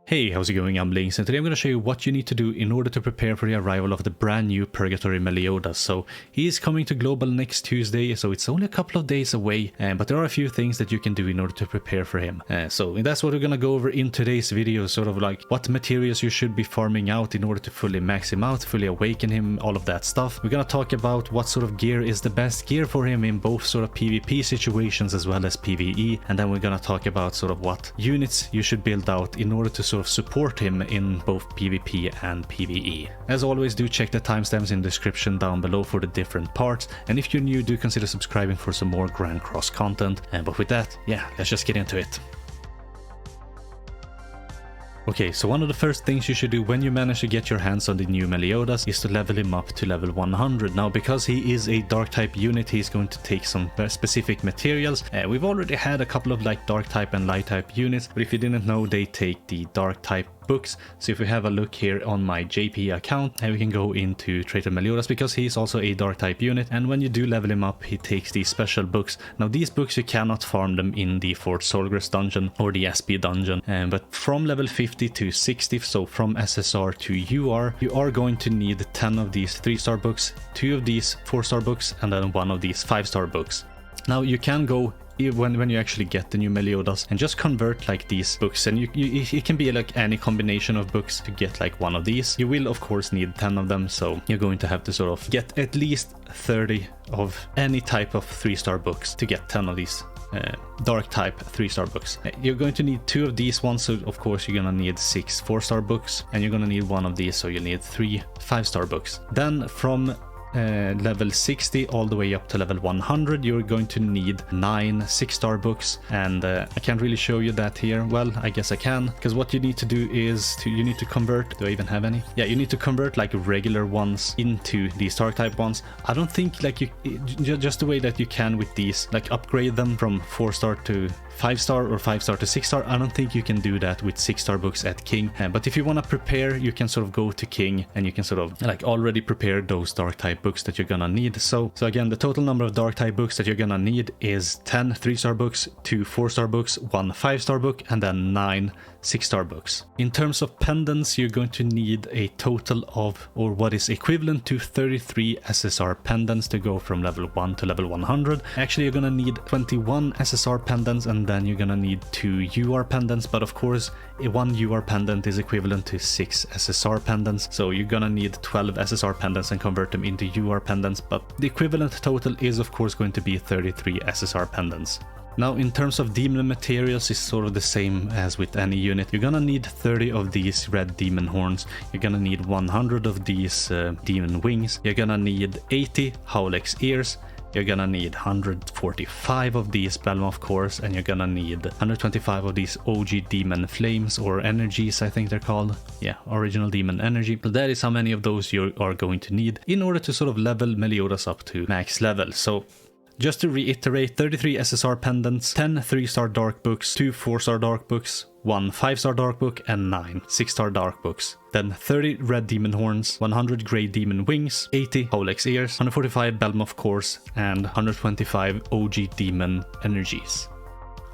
Hey, how's it going? I'm Links, and today I'm going to show you what you need to do in order to prepare for the arrival of the brand new Purgatory Meliodas. So he is coming to global next Tuesday, so it's only a couple of days away, but there are a few things that you can do in order to prepare for him. So that's what we're going to go over in today's video, sort of like what materials you should be farming out in order to fully max him out, fully awaken him, all of that stuff. We're going to talk about what sort of gear is the best gear for him in both sort of PvP situations as well as PvE, and then we're going to talk about sort of what units you should build out in order to sort of support him in both PvP and PvE. As always, do check the timestamps in the description down below for the different parts, and if you're new, do consider subscribing for some more Grand Cross content. But with that, yeah, let's just get into it. Okay, so one of the first things you should do when you manage to get your hands on the new Meliodas is to level him up to level 100. Now, because he is a dark type unit, he's going to take some specific materials. We've already had a couple of like dark type and light type units, but if you didn't know, they take the dark type books. So if we have a look here on my JP account, and we can go into Traitor Meliodas because he's also a dark type unit, and when you do level him up, he takes these special books. Now these books, you cannot farm them in the Fort Solgris dungeon or the SP dungeon, but from level 50 to 60, so from SSR to UR, you are going to need 10 of these 3-star books, 2 of these 4-star books, and then 1 of these 5-star books. Now you can go when you actually get the new Meliodas and just convert like these books, and it can be like any combination of books to get like one of these. You will of course need 10 of them, so you're going to have to sort of get at least 30 of any type of 3-star books to get 10 of these dark type 3-star books. You're going to need 2 of these ones, so of course you're gonna need 6 4-star books, and you're gonna need 1 of these, so you need 3 5-star books. Then from level 60 all the way up to level 100, you're going to need 9 6-star books, and I can't really show you that here. Well, I guess I can, because what you need to do is you need to convert. Do I even have any? Yeah, you need to convert like regular ones into these dark type ones. I don't think like you just the way that you can with these, like upgrade them from 4-star to 5-star or 5-star to 6-star. I don't think you can do that with 6-star books at King, but if you want to prepare, you can sort of go to King and you can sort of like already prepare those dark type books that you're gonna need. So again, the total number of dark type books that you're gonna need is 10 3-star books, 2 4-star books, 1 5-star book, and then 9 6-star books. In terms of pendants, you're going to need a total of, or what is equivalent to 33 SSR pendants to go from level 1 to level 100. Actually, you're gonna need 21 SSR pendants, and then you're gonna need 2 UR pendants, but of course 1 UR pendant is equivalent to 6 SSR pendants, so you're gonna need 12 SSR pendants and convert them into UR pendants, but the equivalent total is of course going to be 33 SSR pendants. Now, in terms of demon materials, it's sort of the same as with any unit. You're gonna need 30 of these red demon horns, you're gonna need 100 of these demon wings, you're gonna need 80 Howlex ears, you're gonna need 145 of these Belmoth cores, and you're gonna need 125 of these OG demon flames, or energies I think they're called. Yeah, original demon energy. So that is how many of those you are going to need in order to sort of level Meliodas up to max level. So just to reiterate, 33 SSR pendants, 10 3-star dark books, 2 4-star dark books, 1 5-star dark book, and 9 6-star dark books. Then 30 red demon horns, 100 grey demon wings, 80 Howlex ears, 145 Belmoth cores, and 125 OG demon energies.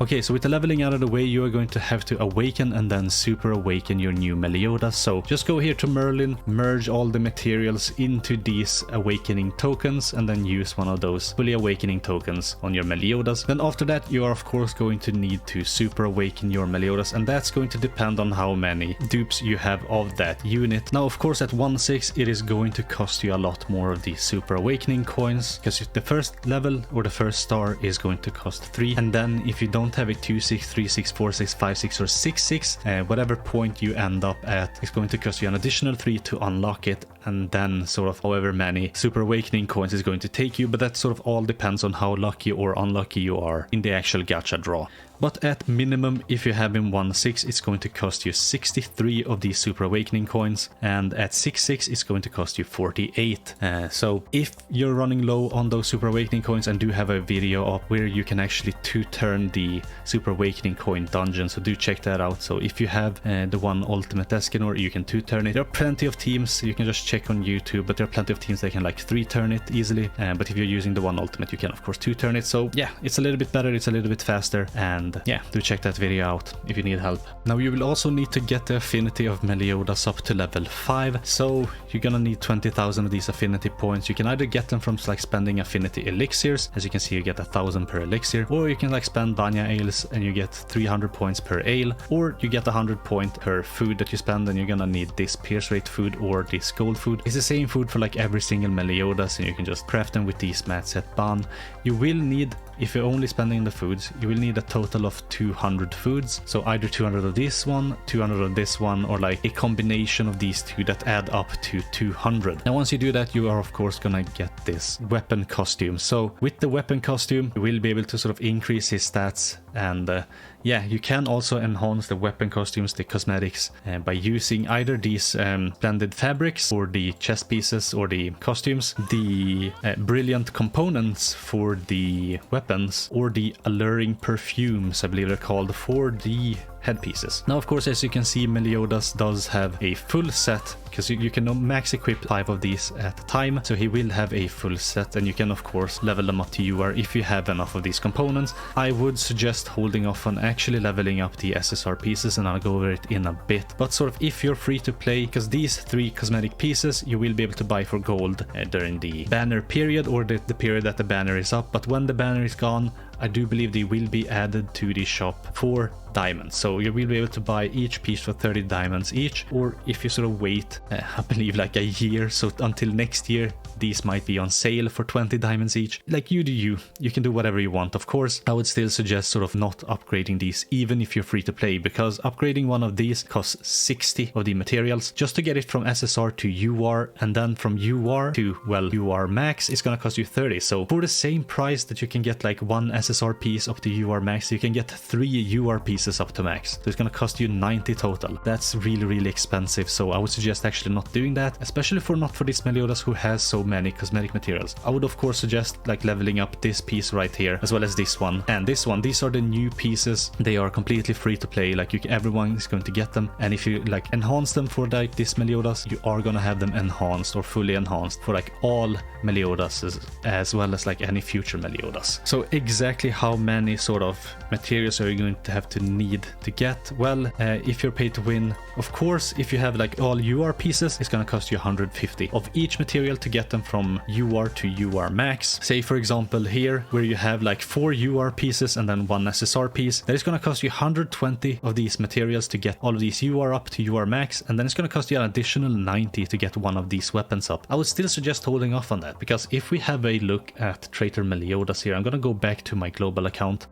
Okay, so with the leveling out of the way, you are going to have to awaken and then super awaken your new Meliodas. So just go here to Merlin, merge all the materials into these awakening tokens, and then use one of those fully awakening tokens on your Meliodas. Then after that, you are of course going to need to super awaken your Meliodas, and that's going to depend on how many dupes you have of that unit. Now of course at 1/6 it is going to cost you a lot more of these super awakening coins, because the first level or the first star is going to cost 3, and then if you don't have a 2/6, 3/6, 4/6, 5/6, or 6/6, whatever point you end up at, it's going to cost you an additional 3 to unlock it, and then sort of however many super awakening coins is going to take you, but that sort of all depends on how lucky or unlucky you are in the actual gacha draw. But at minimum, if you have in 1/6, it's going to cost you 63 of these Super Awakening coins, and at 6/6, it's going to cost you 48. So if you're running low on those Super Awakening coins, and do have a video up where you can actually two-turn the Super Awakening coin dungeon, so do check that out. So if you have the one Ultimate Escanor, you can two-turn it. There are plenty of teams, you can just check on YouTube, but there are plenty of teams that can like 3-turn it easily. But if you're using the one Ultimate, you can of course 2-turn it. So yeah, it's a little bit better, it's a little bit faster, and And yeah, do check that video out if you need help. Now you will also need to get the affinity of Meliodas up to level 5. So you're gonna need 20,000 of these affinity points. You can either get them from like spending affinity elixirs. As you can see, you get 1,000 per elixir, or you can like spend Banya ales and you get 300 points per ale, or you get 100 points per food that you spend, and you're gonna need this pierce rate food or this gold food. It's the same food for like every single Meliodas, and you can just craft them with these mat set ban. You will need, if you're only spending the foods, you will need a total of 200 foods. So either 200 of this one, 200 of this one, or like a combination of these two that add up to 200. Now once you do that, you are of course gonna get this weapon costume. So with the weapon costume, you will be able to sort of increase his stats, and yeah, you can also enhance the weapon costumes, the cosmetics, by using either these blended fabrics or the chest pieces or the costumes, the brilliant components for the weapons, or the alluring perfumes, I believe they're called, for the headpieces. Now of course, as you can see, Meliodas does have a full set, because you can max equip 5 of these at a time, so he will have a full set, and you can of course level them up to UR if you have enough of these components. I would suggest holding off on actually leveling up the SSR pieces, and I'll go over it in a bit. But sort of if you're free to play, because these 3 cosmetic pieces you will be able to buy for gold during the banner period, or the period that the banner is up, but when the banner is gone, I do believe they will be added to the shop for diamonds. So you will be able to buy each piece for 30 diamonds each, or if you sort of wait, I believe like a year, so until next year, these might be on sale for 20 diamonds each. Like you do you can do whatever you want. Of course, I would still suggest sort of not upgrading these even if you're free to play, because upgrading one of these costs 60 of the materials just to get it from SSR to UR, and then from UR to, well, UR max is gonna cost you 30. So for the same price that you can get like one SSR piece up to UR max, you can get 3 UR pieces up to max. So it's gonna cost you 90 total. That's really expensive, so I would suggest actually not doing that, especially not for this Meliodas who has so many cosmetic materials. I would of course suggest like leveling up this piece right here, as well as this one and this one. These are the new pieces. They are completely free to play, like everyone is going to get them, and if you like enhance them for like this Meliodas, you are gonna have them enhanced or fully enhanced for like all Meliodas, as well as like any future Meliodas. So exactly how many sort of materials are you going to have to need to get? Well, if you're paid to win, of course, if you have like all UR pieces, it's gonna cost you 150 of each material to get them from UR to UR max. Say for example here, where you have like 4 UR pieces and then 1 SSR piece, that is gonna cost you 120 of these materials to get all of these UR up to UR max, and then it's gonna cost you an additional 90 to get one of these weapons up. I would still suggest holding off on that, because if we have a look at Traitor Meliodas here, I'm gonna go back to my global account.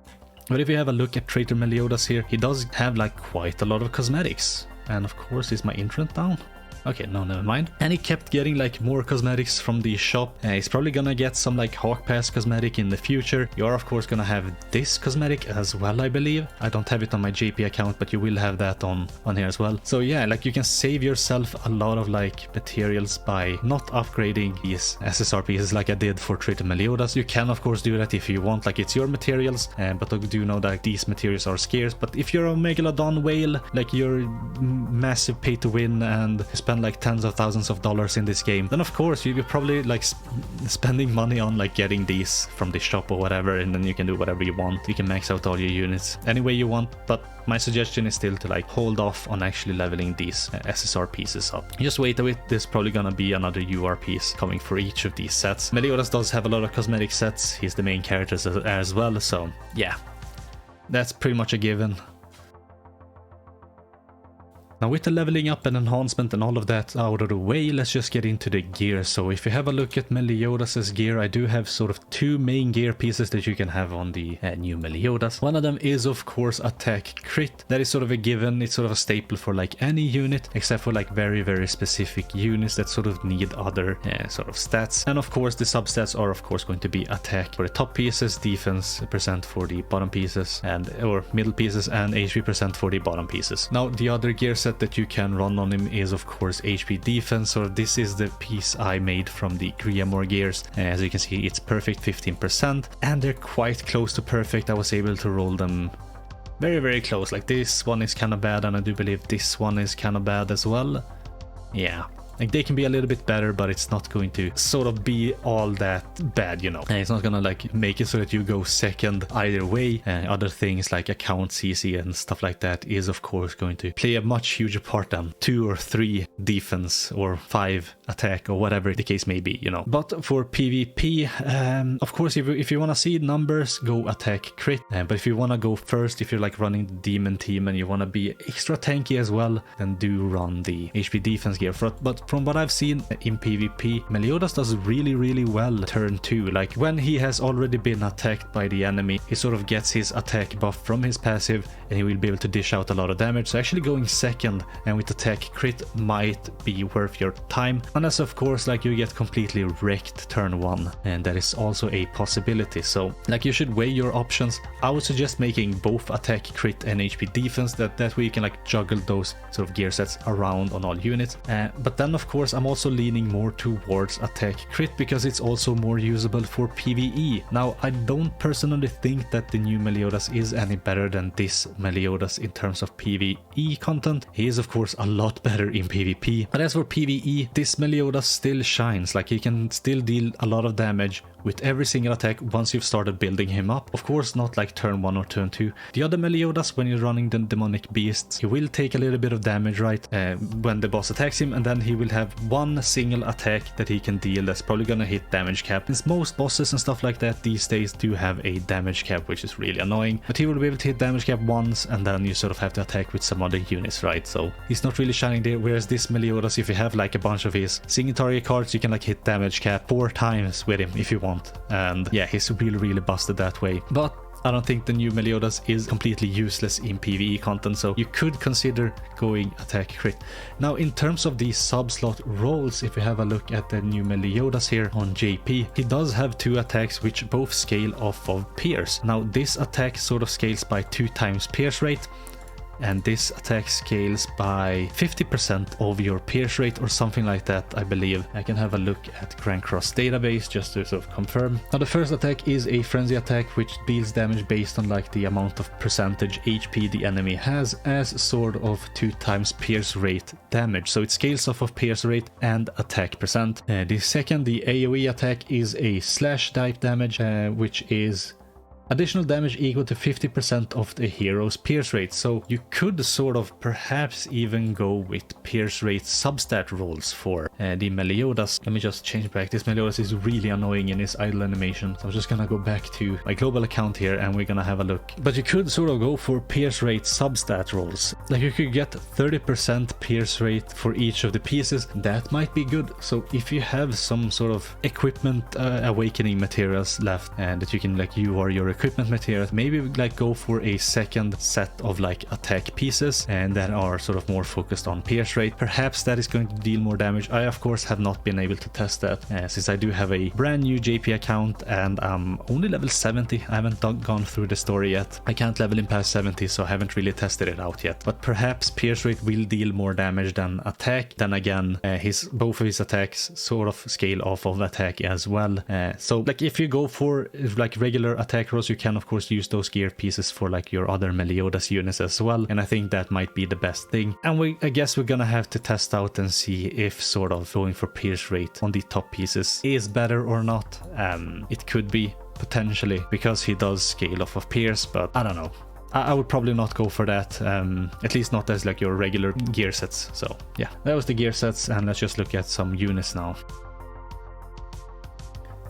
But if you have a look at Traitor Meliodas here, he does have like quite a lot of cosmetics. And of course, is my internet down? Okay, no, never mind. And he kept getting like more cosmetics from the shop. He's probably gonna get some like Hawk Pass cosmetic in the future. You are of course gonna have this cosmetic as well, I believe. I don't have it on my JP account, but you will have that on here as well. So yeah, like you can save yourself a lot of like materials by not upgrading these SSR pieces like I did for Traitor Meliodas. You can of course do that if you want, like it's your materials, but I do know that these materials are scarce. But if you're a Megalodon whale, like you're massive pay to win and spend like tens of thousands of dollars in this game, then of course you're probably like spending money on like getting these from the shop or whatever, and then you can do whatever you want. You can max out all your units any way you want, but my suggestion is still to like hold off on actually leveling these SSR pieces up. Just wait a bit, there's probably gonna be another UR piece coming for each of these sets. Meliodas does have a lot of cosmetic sets, he's the main character as well, so yeah, that's pretty much a given. Now with the leveling up and enhancement and all of that out of the way, let's just get into the gear. So if you have a look at Meliodas' gear, I do have sort of 2 main gear pieces that you can have on the new Meliodas. One of them is of course attack crit. That is sort of a given, it's sort of a staple for like any unit, except for like very specific units that sort of need other sort of stats. And of course the substats are of course going to be attack for the top pieces, defense percent for the bottom pieces, or middle pieces, and HP percent for the bottom pieces. Now the other gear set that you can run on him is of course HP defense, or this is the piece I made from the Griamore gears. As you can see, it's perfect 15%, and they're quite close to perfect. I was able to roll them very close. Like this one is kind of bad, and I do believe this one is kind of bad as well. Yeah, Like they can be a little bit better, but it's not going to sort of be all that bad, you know. And it's not gonna like make it so that you go second either way. Other things like account CC and stuff like that is of course going to play a much huger part than 2 or 3 defense or 5 attack or whatever the case may be, you know. But for PvP, of course, if you want to see numbers, go attack crit. But if you want to go first, if you're like running the demon team and you want to be extra tanky as well, then do run the HP defense gear. But from what I've seen in PvP, Meliodas does really well turn 2. Like when he has already been attacked by the enemy, he sort of gets his attack buff from his passive and he will be able to dish out a lot of damage. So actually going second and with attack crit might be worth your time, unless of course like you get completely wrecked turn 1, and that is also a possibility. So like you should weigh your options. I would suggest making both attack crit and HP defense, that way you can like juggle those sort of gear sets around on all units. But then of course I'm also leaning more towards attack crit because it's also more usable for PvE. Now I don't personally think that the new Meliodas is any better than this Meliodas in terms of PvE content. He is of course a lot better in PvP, but as for PvE, this Meliodas still shines. Like he can still deal a lot of damage with every single attack once you've started building him up. Of course not like turn 1 or turn 2. The other Meliodas, when you're running the demonic beasts, he will take a little bit of damage, right, when the boss attacks him, and then he will have one single attack that he can deal that's probably gonna hit damage cap. Since most bosses and stuff like that these days do have a damage cap, which is really annoying, but he will be able to hit damage cap once and then you sort of have to attack with some other units, right? So he's not really shining there, whereas this Meliodas, if you have like a bunch of his single target cards, you can like hit damage cap 4 times with him if you want. And yeah, he's really busted that way. But I don't think the new Meliodas is completely useless in PvE content, so you could consider going attack crit. Now in terms of the sub-slot rolls, if you have a look at the new Meliodas here on JP, he does have 2 attacks which both scale off of Pierce. Now this attack sort of scales by 2 times Pierce rate, and this attack scales by 50% of your pierce rate or something like that, I believe. I can have a look at Grand Cross database just to sort of confirm. Now the first attack is a frenzy attack which deals damage based on like the amount of percentage HP the enemy has as sort of 2 times pierce rate damage. So it scales off of pierce rate and attack percent. The second, the AoE attack, is a slash type damage which is additional damage equal to 50% of the hero's pierce rate. So you could sort of perhaps even go with pierce rate substat rolls for the Meliodas. Let me just change back. This Meliodas is really annoying in his idle animation. So I'm just gonna go back to my global account here and we're gonna have a look. But you could sort of go for pierce rate substat rolls. Like you could get 30% pierce rate for each of the pieces. That might be good. So if you have some sort of equipment awakening materials left and that you can like you or your equipment materials, maybe like go for a second set of like attack pieces and that are sort of more focused on pierce rate. Perhaps that is going to deal more damage. I of course have not been able to test that since I do have a brand new JP account and I'm only level 70. I haven't gone through the story yet. I can't level in past 70, so I haven't really tested it out yet. But perhaps pierce rate will deal more damage than attack. Then again, both of his attacks sort of scale off of attack as well. So like if you go for like regular attack rolls, you can of course use those gear pieces for like your other Meliodas units as well, and I think that might be the best thing. And I guess we're gonna have to test out and see if sort of going for pierce rate on the top pieces is better or not. It could be potentially because he does scale off of pierce, but I don't know. I would probably not go for that, at least not as like your regular gear sets. So yeah, that was the gear sets, and let's just look at some units now.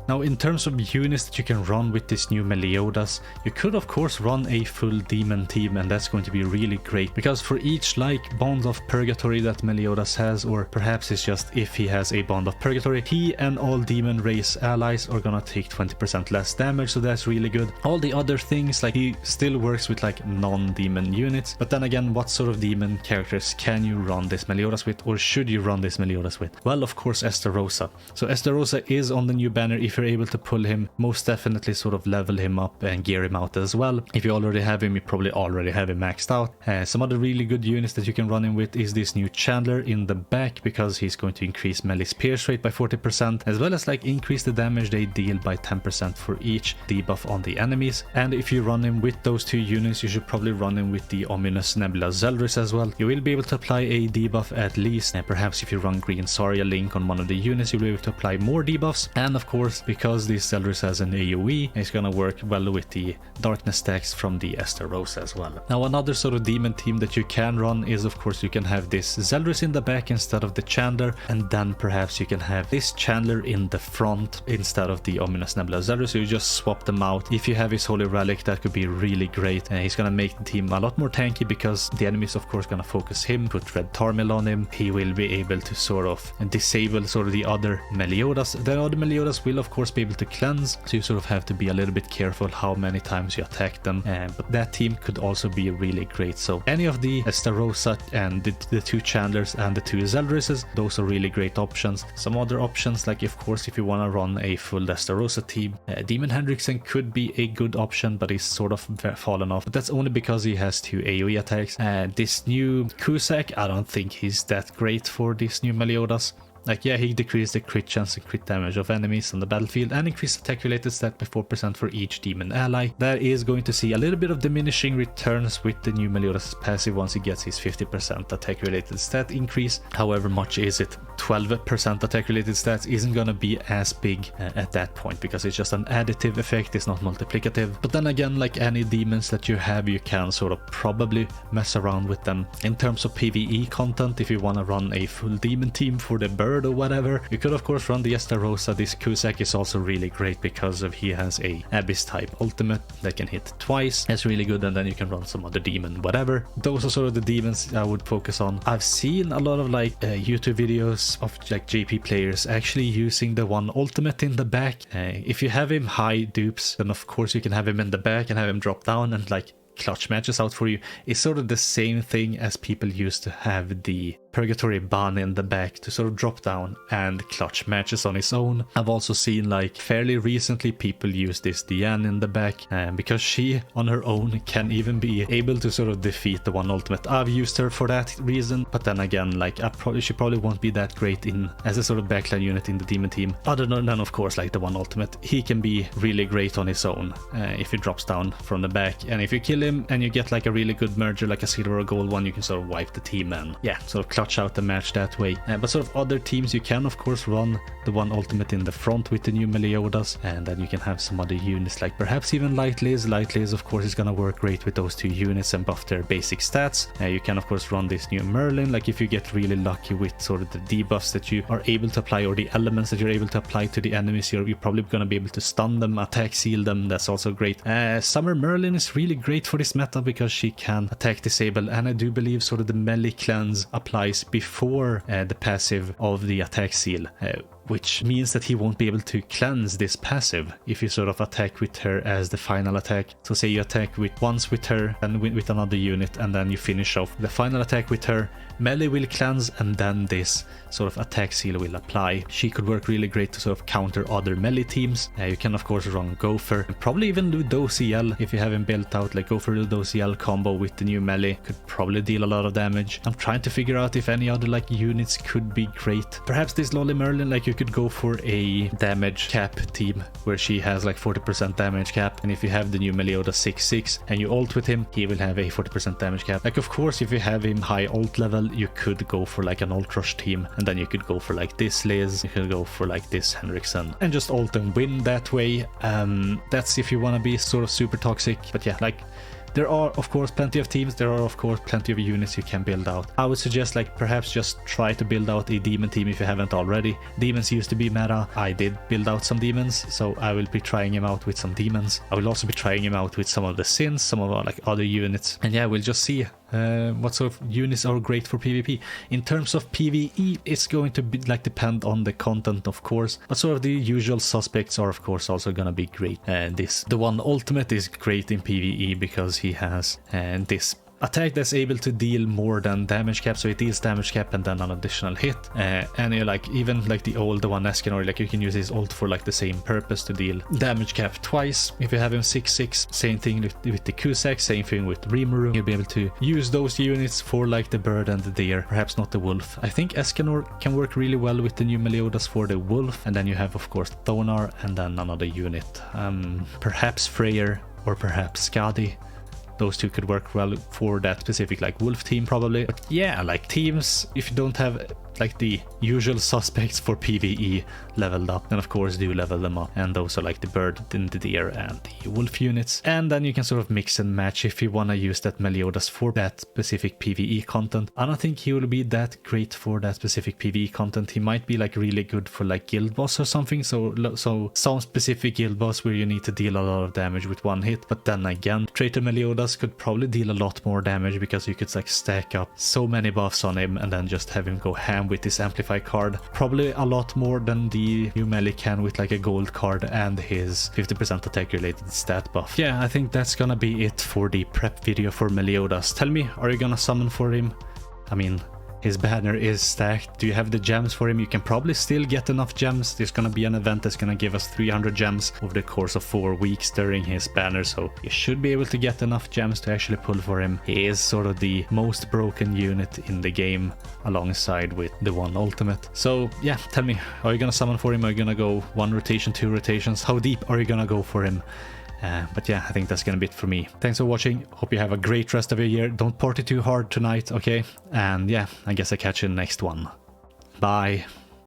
Now in terms of units that you can run with this new Meliodas, you could of course run a full demon team, and that's going to be really great because for each like bond of purgatory that Meliodas has, or perhaps it's just if he has a bond of purgatory, he and all demon race allies are gonna take 20% less damage, so that's really good. All the other things, like he still works with like non-demon units, but then again, what sort of demon characters can you run this Meliodas with, or should you run this Meliodas with? Well, of course Estarossa. So Estarossa is on the new banner if you're able to pull him, most definitely sort of level him up and gear him out as well. If you already have him, you probably already have him maxed out. Some other really good units that you can run him with is this new Chandler in the back, because he's going to increase melee's pierce rate by 40%, as well as like increase the damage they deal by 10% for each debuff on the enemies. And if you run him with those two units, you should probably run him with the ominous Nebula Zeldris as well. You will be able to apply a debuff at least, and perhaps if you run green Zarya Link on one of the units, you'll be able to apply more debuffs. And of course, because this Zeldris has an AoE, it's gonna work well with the darkness stacks from the Estarossa as well. Now another sort of demon team that you can run is, of course, you can have this Zeldris in the back instead of the Chandler, and then perhaps you can have this Chandler in the front instead of the ominous Nebula Zeldris. So you just swap them out. If you have his Holy Relic, that could be really great. He's gonna make the team a lot more tanky because the enemies of course gonna focus him, put red Tarmil on him. He will be able to sort of disable sort of the other Meliodas. The other Meliodas will of course be able to cleanse, so you sort of have to be a little bit careful how many times you attack them. But that team could also be really great. So any of the Estarossa and the two Chandlers and the two Zeldrises, those are really great options. Some other options, like of course if you want to run a full Estarossa team, Demon Hendrickson could be a good option, but he's sort of fallen off. But that's only because he has two AoE attacks. This new Cusack, I don't think he's that great for this new Meliodas. Like, yeah, he decreased the crit chance and crit damage of enemies on the battlefield and increased attack related stat by 4% for each demon ally. That is going to see a little bit of diminishing returns with the new Meliodas passive once he gets his 50% attack related stat increase. However much is it? 12% attack related stats isn't gonna be as big at that point, because it's just an additive effect, it's not multiplicative. But then again, like any demons that you have, you can sort of probably mess around with them. In terms of PvE content, if you want to run a full demon team for the bird or whatever, you could of course run the Estarossa. This Cusack is also really great because of he has a Abyss type ultimate that can hit twice. That's really good, and then you can run some other demon, whatever. Those are sort of the demons I would focus on. I've seen a lot of like YouTube videos of like JP players actually using the one ultimate in the back. If you have him high dupes, then of course you can have him in the back and have him drop down and like clutch matches out for you. It's sort of the same thing as people used to have the Purgatory Ban in the back to sort of drop down and clutch matches on his own. I've also seen like fairly recently people use this Diane in the back, because she on her own can even be able to sort of defeat the one ultimate. I've used her for that reason, but then again, like she probably won't be that great in as a sort of backline unit in the demon team. Other than of course like the one ultimate, he can be really great on his own if he drops down from the back, and if you kill him and you get like a really good merger like a silver or gold one, you can sort of wipe the team and yeah, sort of clutch out the match that way. But sort of other teams, you can of course run the one ultimate in the front with the new Meliodas, and then you can have some other units like perhaps even Light Liz. Light Liz of course is gonna work great with those two units and buff their basic stats. You can of course run this new Merlin, like if you get really lucky with sort of the debuffs that you are able to apply or the elements that you're able to apply to the enemies, you're probably gonna be able to stun them, attack seal them. That's also great. Summer Merlin is really great for this meta because she can attack disable, and I do believe sort of the melee cleanse applies before the passive of the attack seal, which means that he won't be able to cleanse this passive if you sort of attack with her as the final attack. So say you attack once with her and with another unit, and then you finish off the final attack with her, melee will cleanse, and then this sort of attack seal will apply. She could work really great to sort of counter other melee teams. You can of course run Gopher, and probably even Ludociel if you haven't built out like Gopher Ludociel combo with the new melee. Could probably deal a lot of damage. I'm trying to figure out if any other like units could be great. Perhaps this Lolly Merlin, like you could go for a damage cap team where she has like 40% damage cap, and if you have the new Meliodas 6/6 and you ult with him, he will have a 40% damage cap. Like of course if you have him high ult level, you could go for like an ult rush team, and then you could go for like this Liz, you could go for like this Henriksen and just ult and win that way. That's if you want to be sort of super toxic. But yeah, like there are of course plenty of teams, there are of course plenty of units you can build out. I would suggest like perhaps just try to build out a demon team if you haven't already. Demons used to be meta. I did build out some demons, so I will be trying him out with some demons. I will also be trying him out with some of the sins, some of our like other units, and yeah, we'll just see what sort of units are great for PvP. In terms of PvE, it's going to be like depend on the content of course, but sort of the usual suspects are of course also gonna be great. The one ultimate is great in PvE because he has this attack that's able to deal more than damage cap, so it deals damage cap and then an additional hit. And you're like, even like the old one Escanor, like you can use his ult for like the same purpose, to deal damage cap twice. If you have him 6/6, same thing with the Cusack, same thing with Rimuru. You'll be able to use those units for like the bird and the deer, perhaps not the wolf. I think Escanor can work really well with the new Meliodas for the wolf, and then you have of course Thonar and then another unit. Perhaps Freyr or perhaps Skadi. Those two could work well for that specific like wolf team probably. But yeah, like teams, if you don't have like the usual suspects for PvE leveled up, then of course do level them up, and those are like the bird and the deer and the wolf units. And then you can sort of mix and match if you want to use that Meliodas for that specific PvE content. I don't think he will be that great for that specific PvE content. He might be like really good for like guild boss or something, so some specific guild boss where you need to deal a lot of damage with one hit. But then again, Traitor Meliodas could probably deal a lot more damage, because you could like stack up so many buffs on him and then just have him go ham with this amplify card. Probably a lot more than the new Melee can with like a gold card and his 50% attack related stat buff. Yeah, I think that's gonna be it for the prep video for Meliodas. Tell me, are you gonna summon for him? I mean, his banner is stacked. Do you have the gems for him? You can probably still get enough gems. There's gonna be an event that's gonna give us 300 gems over the course of 4 weeks during his banner, so you should be able to get enough gems to actually pull for him. He is sort of the most broken unit in the game, alongside with the one ultimate. So yeah, tell me, are you gonna summon for him? Are you gonna go 1 rotation, 2 rotations? How deep are you gonna go for him? But yeah, I think that's gonna be it for me. Thanks for watching. Hope you have a great rest of your year. Don't party too hard tonight, okay? And yeah, I guess I'll catch you in the next one. Bye.